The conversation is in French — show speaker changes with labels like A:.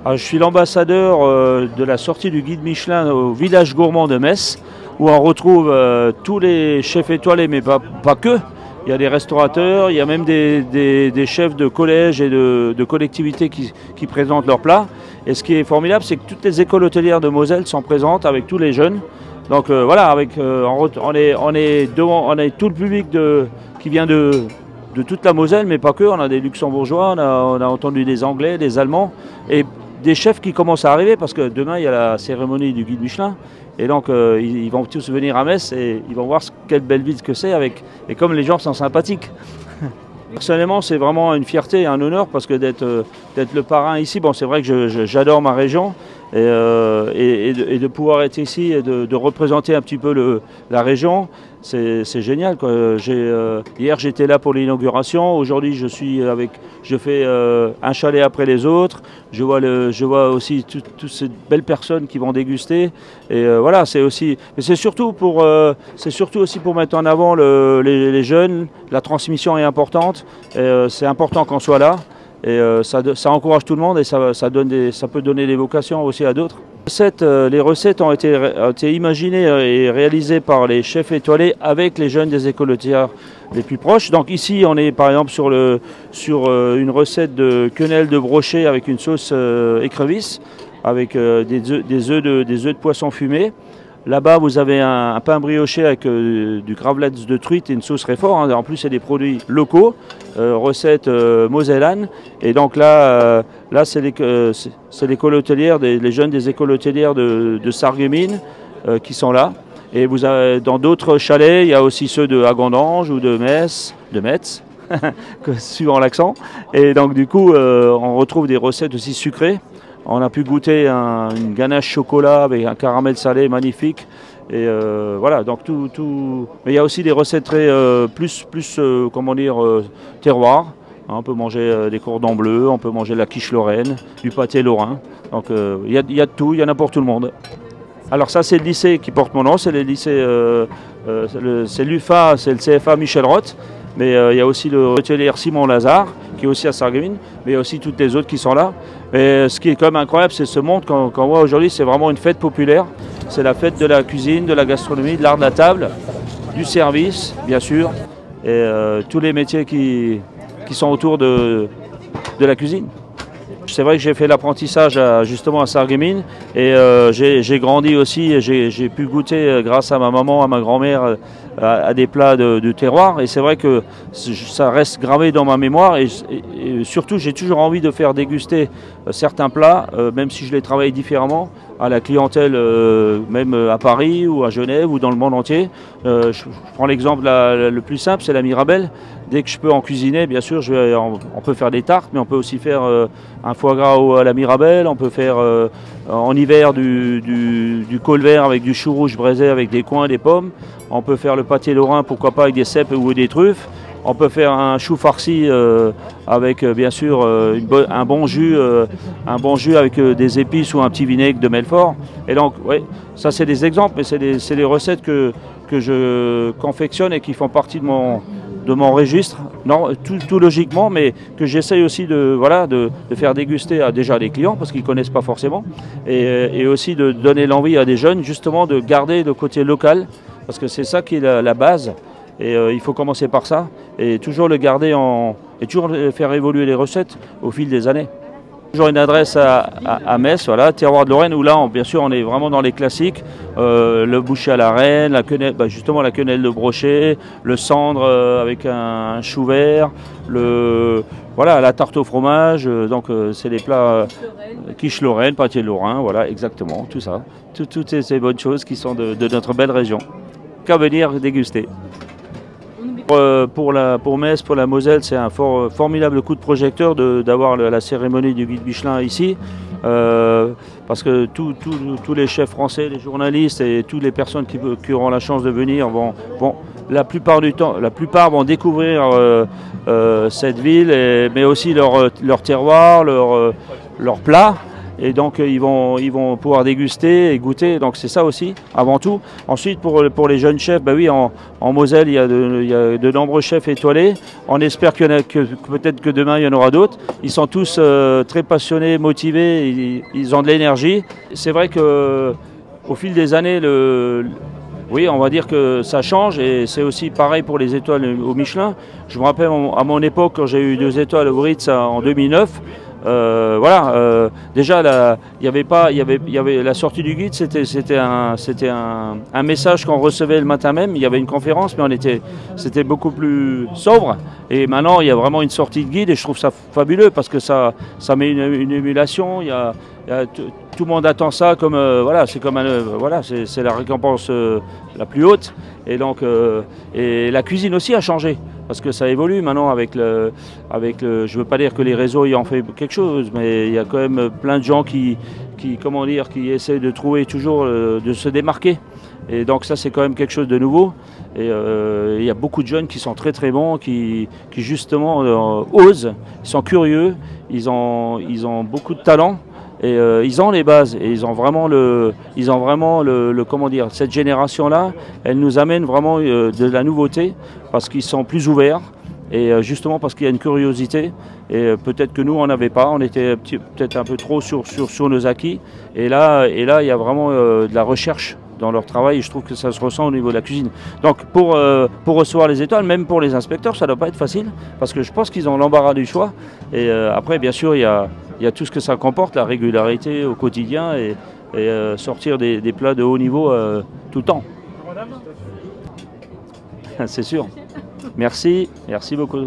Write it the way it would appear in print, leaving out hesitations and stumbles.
A: Alors, je suis l'ambassadeur de la sortie du guide Michelin au village gourmand de Metz, où on retrouve tous les chefs étoilés, mais pas que. Il y a des restaurateurs, il y a même des chefs de collège et de collectivités qui présentent leurs plats. Et ce qui est formidable, c'est que toutes les écoles hôtelières de Moselle sont présentes avec tous les jeunes. Donc voilà, on est tout le public qui vient de toute la Moselle, mais pas que. On a des Luxembourgeois, on a entendu des Anglais, des Allemands, et des chefs qui commencent à arriver, parce que demain, il y a la cérémonie du guide Michelin. Et donc, ils vont tous venir à Metz et ils vont voir quelle belle ville que c'est. Et comme les gens sont sympathiques. Personnellement, c'est vraiment une fierté et un honneur, parce que d'être le parrain ici, bon, c'est vrai que j'adore ma région. Et de pouvoir être ici et de représenter un petit peu la région, c'est génial, quoi. Hier j'étais là pour l'inauguration, aujourd'hui je fais un chalet après les autres, je vois aussi toutes ces belles personnes qui vont déguster, et voilà, c'est surtout aussi pour mettre en avant les jeunes. La transmission est importante, c'est important qu'on soit là. Et ça encourage tout le monde, et ça peut donner des vocations aussi à d'autres. Les recettes ont été imaginées et réalisées par les chefs étoilés avec les jeunes des écoles hôtelières les plus proches. Donc ici, on est par exemple sur une recette de quenelle de brochet avec une sauce écrevisse, avec des œufs de poisson fumés. Là-bas, vous avez un pain brioché avec du gravlax de truite et une sauce réfort. Hein. En plus, c'est des produits locaux, recette mosellane. Et donc là, c'est l'école hôtelière, les jeunes des écoles hôtelières de Sarreguemines qui sont là. Et vous avez, dans d'autres chalets, il y a aussi ceux de Hagondange ou de Metz, suivant l'accent. Et donc du coup, on retrouve des recettes aussi sucrées. On a pu goûter une ganache chocolat avec un caramel salé magnifique. Et voilà, donc tout. Mais il y a aussi des recettes très comment dire, terroir. On peut manger des cordons bleus, on peut manger de la quiche lorraine, du pâté lorrain. Donc il y a de tout, il y en a pour tout le monde. Alors ça, c'est le lycée qui porte mon nom, c'est le lycée, c'est l'UFA, c'est le CFA Michel Roth. Mais il y a aussi le hôtelier Simon Lazare, qui est aussi à Sarreguemines, mais il y a aussi toutes les autres qui sont là. Et ce qui est quand même incroyable, c'est ce monde qu'on voit aujourd'hui, c'est vraiment une fête populaire. C'est la fête de la cuisine, de la gastronomie, de l'art de la table, du service, bien sûr, et tous les métiers qui sont autour de la cuisine. C'est vrai que j'ai fait l'apprentissage justement à Sarreguemines, et j'ai grandi aussi, et j'ai pu goûter grâce à ma maman, à ma grand-mère, à des plats de terroir, et c'est vrai que ça reste gravé dans ma mémoire, et surtout j'ai toujours envie de faire déguster certains plats, même si je les travaille différemment, à la clientèle, même à Paris ou à Genève ou dans le monde entier. Je prends l'exemple le plus simple, c'est la Mirabelle. Dès que je peux en cuisiner, bien sûr, on peut faire des tartes, mais on peut aussi faire un foie gras à la Mirabelle, on peut faire en hiver du colvert avec du chou rouge braisé avec des coings, des pommes, on peut faire le pâté lorrain, pourquoi pas, avec des cèpes ou des truffes, on peut faire un chou farci avec bien sûr un bon jus avec des épices ou un petit vinaigre de Melfort. Et donc, ouais, ça c'est des exemples, mais c'est des recettes que je confectionne et qui font partie de mon registre, non, tout logiquement, mais que j'essaye aussi de faire déguster à déjà des clients, parce qu'ils ne connaissent pas forcément, et aussi de donner l'envie à des jeunes, justement, de garder le côté local, parce que c'est ça qui est la base, et il faut commencer par ça, et toujours le garder et toujours faire évoluer les recettes au fil des années. Toujours une adresse à Metz, voilà, terroir de Lorraine, où là, bien sûr, on est vraiment dans les classiques. Le boucher à la reine, la quenelle, justement la quenelle de brochet, le cendre avec un chou vert, voilà, la tarte au fromage. Donc, c'est les plats quiche lorraine, pâté lorrain, voilà, exactement, tout ça. Toutes ces bonnes choses qui sont de notre belle région. Qu'à venir déguster. Pour Metz, pour la Moselle, c'est un formidable coup de projecteur d'avoir la cérémonie du guide Michelin ici, parce que tous les chefs français, les journalistes et toutes les personnes qui auront la chance de venir vont la plupart vont découvrir cette ville, mais aussi leur terroir, leurs plats. et donc ils vont pouvoir déguster et goûter, donc c'est ça aussi avant tout. Ensuite pour les jeunes chefs, bah oui, en Moselle il y a de nombreux chefs étoilés, on espère qu'il y en a peut-être que demain il y en aura d'autres. Ils sont tous très passionnés, motivés, ils ont de l'énergie. C'est vrai que au fil des années, oui, on va dire que ça change, et c'est aussi pareil pour les étoiles au Michelin. Je me rappelle à mon époque, quand j'ai eu 2 étoiles au Ritz en 2009, voilà, déjà il y avait la sortie du guide, c'était un message qu'on recevait le matin même. Il y avait une conférence, mais c'était beaucoup plus sobre. Et maintenant il y a vraiment une sortie de guide, et je trouve ça fabuleux parce que ça met une émulation. Tout le monde attend ça comme voilà, c'est comme voilà, c'est la récompense la plus haute. Et donc et la cuisine aussi a changé parce que ça évolue maintenant avec le je veux pas dire que les réseaux y ont fait quelque chose, mais il y a quand même plein de gens qui comment dire, qui essaient de trouver toujours de se démarquer. Et donc ça c'est quand même quelque chose de nouveau. Et il y a beaucoup de jeunes qui sont très très bons, qui justement osent, ils sont curieux, ils ont beaucoup de talent. Et ils ont les bases, et ils ont vraiment comment dire, cette génération-là, elle nous amène vraiment de la nouveauté parce qu'ils sont plus ouverts, et justement parce qu'il y a une curiosité, et peut-être que nous on n'avait pas, on était peut-être un peu trop sur nos acquis, et là il y a vraiment de la recherche dans leur travail, et je trouve que ça se ressent au niveau de la cuisine. Donc pour recevoir les étoiles, même pour les inspecteurs, ça ne doit pas être facile, parce que je pense qu'ils ont l'embarras du choix. Et après, bien sûr, il y a tout ce que ça comporte, la régularité au quotidien, et sortir des plats de haut niveau tout le temps. C'est sûr. Merci beaucoup.